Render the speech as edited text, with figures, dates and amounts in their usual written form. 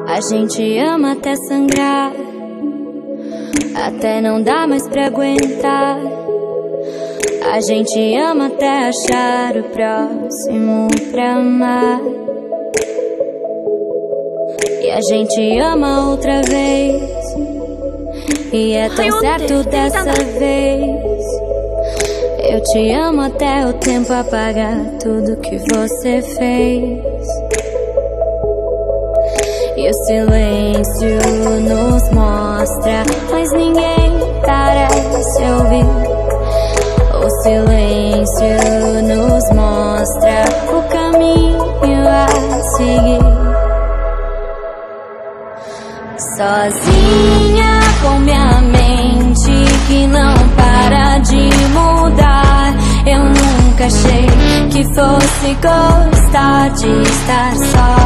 A gente ama até sangrar, até não dá mais pra aguentar. A gente ama até achar o próximo pra amar. E a gente ama outra vez, e é tão certo dessa vez. Eu te amo até o tempo apagar tudo que você fez. E o silêncio nos mostra, mas ninguém parece ouvir. O silêncio nos mostra o caminho a seguir. Sozinha com minha mente que não para de mudar. Eu nunca achei que fosse gostar de estar só.